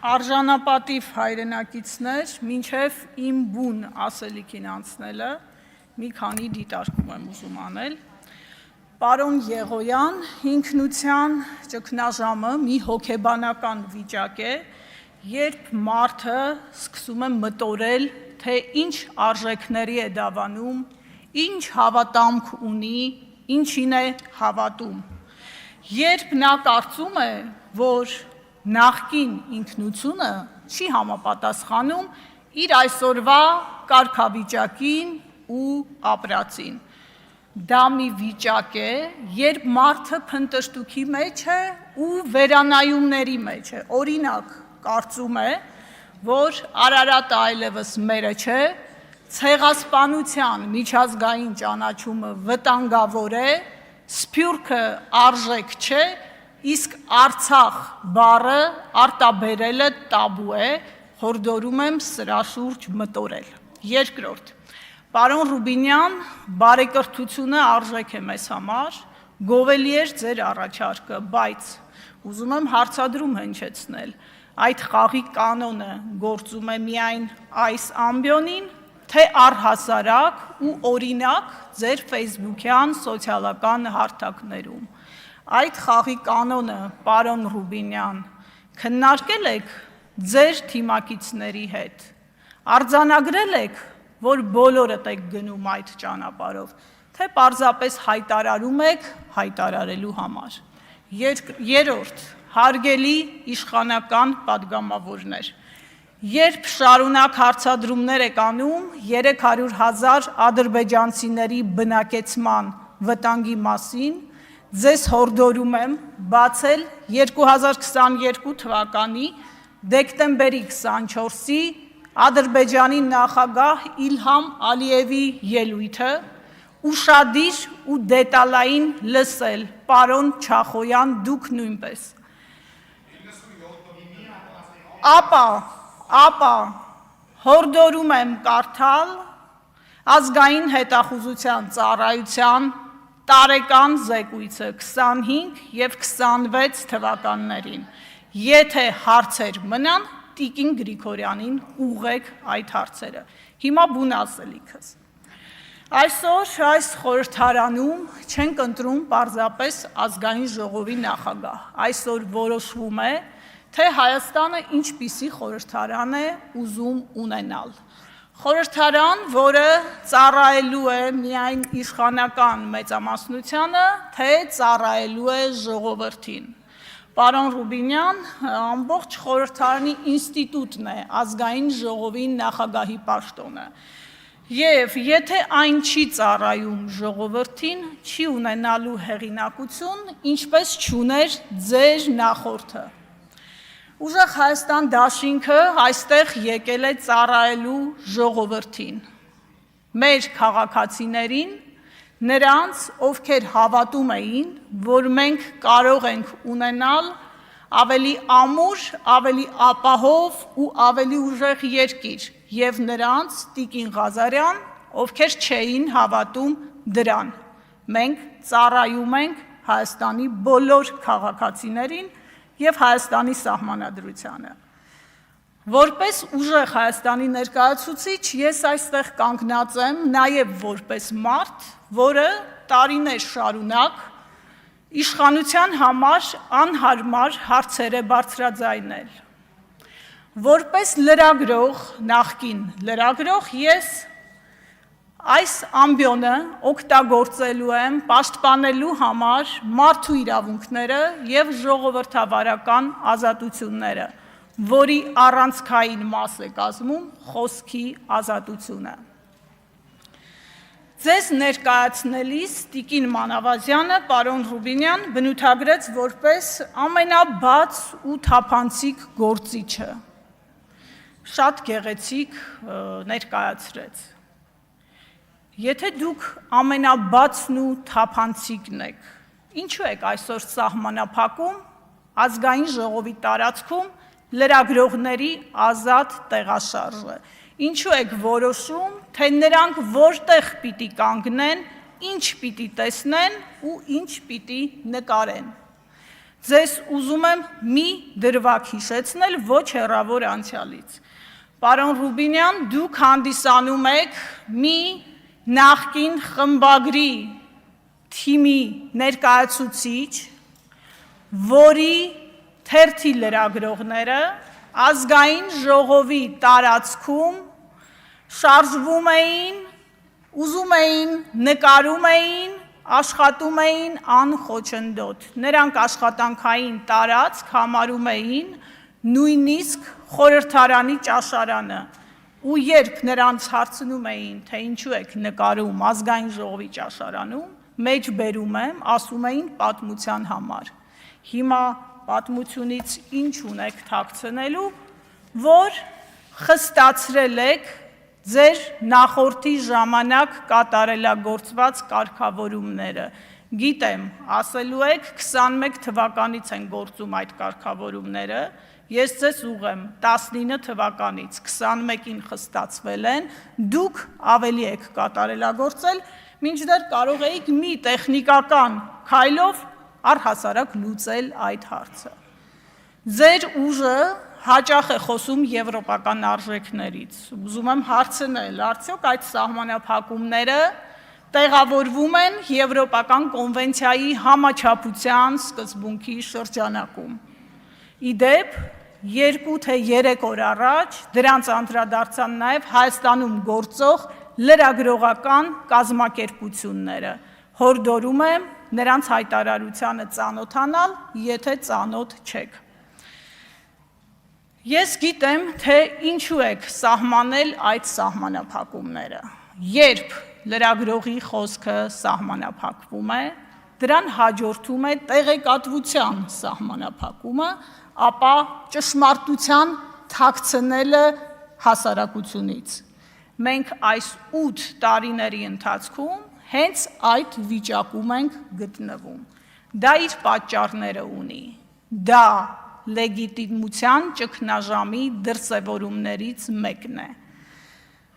Արժանապատիվ հայրենակիցներ, մինչև իմ բուն ասելիքին անցնելը, մի քանի դիտարկում եմ ուզում անել։ Պարոն Եղոյան, ինքնության ճգնաժամը մի հոգեբանական վիճակ է, երբ մարդը սկսում է մտորել, թե ինչ արժեքների է դավանում, ինչ հավատամք ունի, ինչին է հավատում։ Երբ նա կարծում է, որ նախկին ինքնությունը չի համապատասխանում իր այսօրվա կարգավիճակին ու ապրածին։ Դա մի վիճակ է, երբ մարդը փնտրտուքի մեջ է ու վերանայումների մեջ է։ Օրինակ, կարծում է, որ Արարատը այլևս մերը չէ, ցեղասպանության միջազգային ճանաչումը վտանգավոր է, Սփյուռքը արժեք չէ, իսկ Արցախ բառը արտաբերելը տաբու է, հորդորում եմ սրա շուրջ մտորել։ Երկրորդ, պարոն Ռուբինյան, բարեկրթությունը արժեք է մեզ համար, գովելի էր ձեր առաջարկը, բայց ուզում եմ հարցադրում հնչեցնել, այդ խաղի կանոնը գործում է միայն այս ամբիոնին, թե առհասարակ ու օրինակ ձեր ֆեյսբուքյան սոցիալական հարթակներում։ Այդ խաղի կանոնը, պարոն Ռուբինյան, քննարկել եք ձեր թիմակիցների հետ, արձանագրել եք, որ բոլորդ եք գնում այդ ճանապարհով, թե պարզապես հայտարարում եք հայտարարելու համար։ Երրորդ, հարգելի իշխանական պատգամավորներ, երբ շարունակ հարցադրումներ եք անում 300,000 ադրբեջանցիների բնակեցման վտանգի մասին, ձեզ հորդորում եմ բացել 2022 թվականի դեկտեմբերի 24-ի Ադրբեջանի նախագահ Իլհամ Ալիևի ելույթը, ուշադիր ու դետալային լսել, պարոն Չախոյան, դուք նույնպես։ Ապա հորդորում եմ կարդալ Ազգային հետախուզության ծառայության տարեկան զեկույցը 25 և 26 թվականներին։ Եթե հարցեր մնան, տիկին Գրիգորյանին ուղղեք այդ հարցերը։ Հիմա բուն ասելիքս։ Այսօր այս խորհրդարանում չենք ընտրում պարզապես ազգային ժողովի նախագահ։ Այսօր որոշվում է, թե Հայաստանը ինչպիսի խորհրդարան է ուզում ունենալ։ Խորհրդարան, որը ծառայելու է միայն իշխանական մեծամասնությանը, թե ծառայելու է ժողովրդին։ Պարոն Ռուբինյան, ամբողջ խորհրդարանի ինստիտուտն է ազգային ժողովի նախագահի պաշտոնը։ Եվ եթե այն չի ծառայում ժողովրդին, չի ունենալու հեղինակություն, ինչպես չուներ ձեր նախորդը։ Ուժեղ Հայաստան դաշինքը այստեղ եկել է ծառայելու ժողովրդին, մեր քաղաքացիներին, նրանց, ովքեր հավատում էին, որ մենք կարող ենք ունենալ ավելի ամուր, ավելի ապահով ու ավելի ուժեղ երկիր, և նրանց, տիկին Ղազարյան, ովքեր չէին հավատում դրան։ Մենք ծառայում ենք Հայաստանի բոլոր քաղաքացիներին և Հայաստանի սահմանադրությանը։ Որպես ուժեղ Հայաստանի ներկայացուցիչ, ես այստեղ կանգնած եմ նաև որպես մարդ, որը տարիներ շարունակ իշխանության համար անհարմար հարցեր է բարձրաձայնել։ Որպես լրագրող, նախկին լրագրող, ես այս ամբիոնը օգտագործելու եմ պաշտպանելու համար մարդու իրավունքները և ժողովրդավարական ազատությունները, որի առանցքային մաս է կազմում խոսքի ազատությունը։ Ձեզ ներկայացնելիս տիկին Մանավազյանը, պարոն Ռուբինյան, բնութագրեց որպես ամենաբաց ու թափանցիկ գործիչը։ Շատ գեղեցիկ ներկայացրեց։ Եթե դուք ամենաբացն ու թափանցիկն եք, ինչու եք այսօր սահմանափակում ազգային ժողովի տարածքում լրագրողների ազատ տեղաշարժը, ինչու եք որոշում, թե նրանք որտեղ պիտի կանգնեն, ինչ պիտի տեսնեն ու ինչ պիտի նկարեն։ Ձեզ ուզում եմ մի դրվագ հիշեցնել ոչ հեռավոր անցյալից։ Պարոն Ռուբինյան, դուք հանդիսանում եք մի նախկին խմբագրի թիմի ներկայացուցիչ, որի թերթի լրագրողները ազգային ժողովի տարածքում շարժվում էին, ուզում էին, նկարում էին, աշխատում էին անխոչնդոտ։ Նրանք աշխատանքային տարածք համարում էին նույնիսկ խորհրդարանի ճաշարանը։ Ու երբ նրանց հարցնում էին, թե ինչու եք նկարում ազգային ժողովի ճաշարանում, մեջ բերում եմ, ասում էին պատմության համար։ Հիմա պատմությունից ինչ ունեք թաքցնելու, որ խստացրել եք ձեր նախորդի ժամանակ կատարելագործված կարգավորումները։ Գիտեմ, ասելու եք 21 թվականից են գործում այդ կարգավորումները, ես ձեզ ուղղեմ 19 թվականից 21-ին խստացվել են, դուք ավելի եք կատարելագործել, մինչդեռ կարող էիք մի տեխնիկական քայլով առհասարակ լուծել այդ հարցը։ Ձեր ուժը հաճախ է խոսում եվրոպական արժեքներից։ Ուզում եմ հարցնել, արդյոք այդ սահմանափակումները տեղավորվում են Եվրոպական կոնվենցիայի համաչափության սկզբունքի շրջանակում։ Իդեպ, 2 թե 3 օր առաջ դրանց անդրադարձան նաև Հայաստանում գործող լրագրողական կազմակերպությունները։ Հորդորում եմ նրանց հայտարարությանը ծանոթանալ, եթե ծանոթ չեք։ Ես գիտեմ, թե ինչու եք սահմանել այդ սահմանափակումները։ Երբ լրագրողի խոսքը սահմանափակվում է, դրան հաջորդում է տեղեկատվության սահմանափակումը, ապա ճշմարտության թաքցնելը հասարակությունից։ Մենք այս 8 տարիների ընթացքում հենց այդ վիճակում ենք գտնվում։ Դա իր պատճառները ունի։ Դա լեգիտիմության ճգնաժամի դրսևորումներից մեկն է։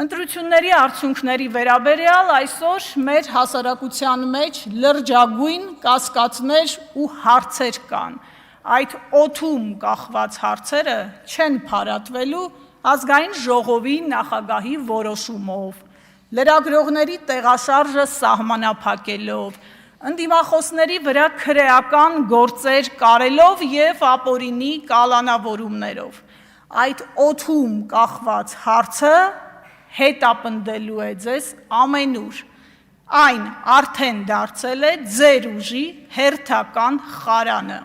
Ընտրությունների արդյունքների վերաբերյալ այսօր մեր հասարակության մեջ լրջագույն կասկածներ ու հարցեր կան։ Այդ օդում կախված հարցերը չեն փարատվելու ազգային ժողովի նախագահի որոշումով, լրագրողների տեղաշարժը սահմանափակելով, ընդդիմախոսների վրա քրեական գործեր կարելով և ապօրինի կալանավորումներով։ Այդ օդում կախված հարցը հետապնդելու է ձեզ ամենուր։ Այն արդեն դարձել է ձեր ուժի հերթական խարանը։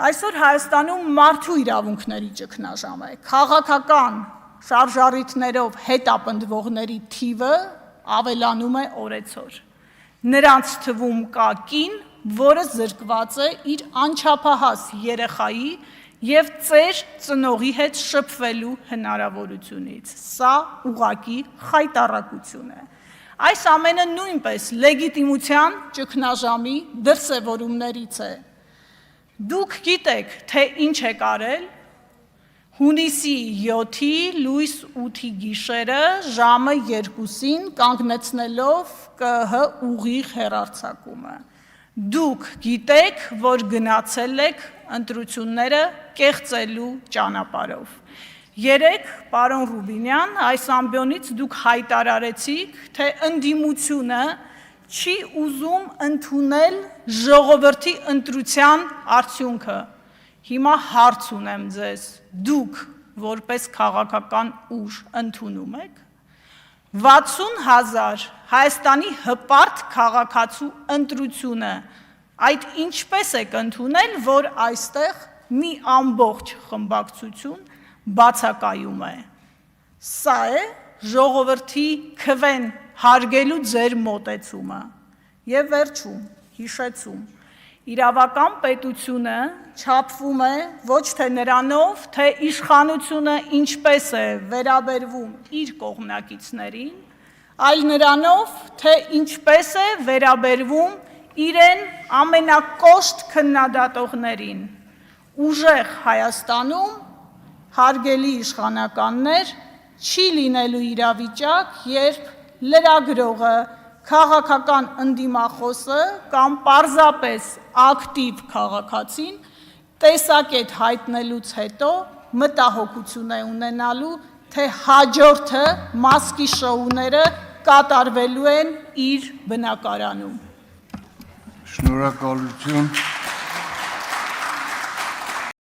Այսօր Հայաստանում մարդու իրավունքների ճգնաժամ է։ Քաղաքական շարժառիթներով հետապնդվողների թիվը ավելանում է օրեցօր։ Նրանց թվում կա կին, որը զրկված է իր անչափահաս երեխայի և ծեր ծնողի հետ շփվելու հնարավորությունից։ Սա ուղղակի խայտառակություն է։ Այս ամենը նույնպես լեգիտիմության ճգնաժամի դրսևորումներից է։ Դուք գիտեք, թե ինչ եք արել հունիսի 7-ի լույս 8-ի գիշերը ժամը 2-ին կանգնեցնելով ԿԸՀ ուղիղ հեռարձակումը։ Դուք գիտեք, որ գնացել եք ընտրությունները կեղծելու ճանապարհով։ Երեկ, պարոն Ռուբինյան, այս ամբիոնից դուք հայտարարեցիք, թե ընդդիմությունը չի ուզում ընդունել ժողովրդի ընտրության արդյունքը։ Հիմա հարց ունեմ ձեզ, դուք որպես քաղաքական ուժ ընդունում եք։ 60,000 Հայաստանի հպարտ քաղաքացու ընտրությունը, այդ ինչպես եք ընդունել, որ այստեղ մի ամբողջ խմբակցություն բացակայում է։ Սա է ժողովրդի քվեն հարգելու ձեր մոտեցումը։ Եվ վերջում, հիշեցում, իրավական պետությունը չափվում է ոչ թե նրանով, թե իշխանությունը ինչպես է վերաբերվում իր կողմնակիցներին, այլ նրանով, թե ինչպես է վերաբերվում իրեն ամենակոշտ քննադատողներին։ Ուժեղ Հայաստանում, հարգելի իշխանականներ, չի լինելու իրավիճակ, երբ լրագրողը քաղաքական ընդդիմախոսը կամ պարզապես ակտիվ քաղաքացին տեսակետ հայտնելուց հետո մտահոգություն է ունենալու, թե հաջորդը մասկի շոուները կատարվելու են իր բնակարանում։ Շնորհակալություն։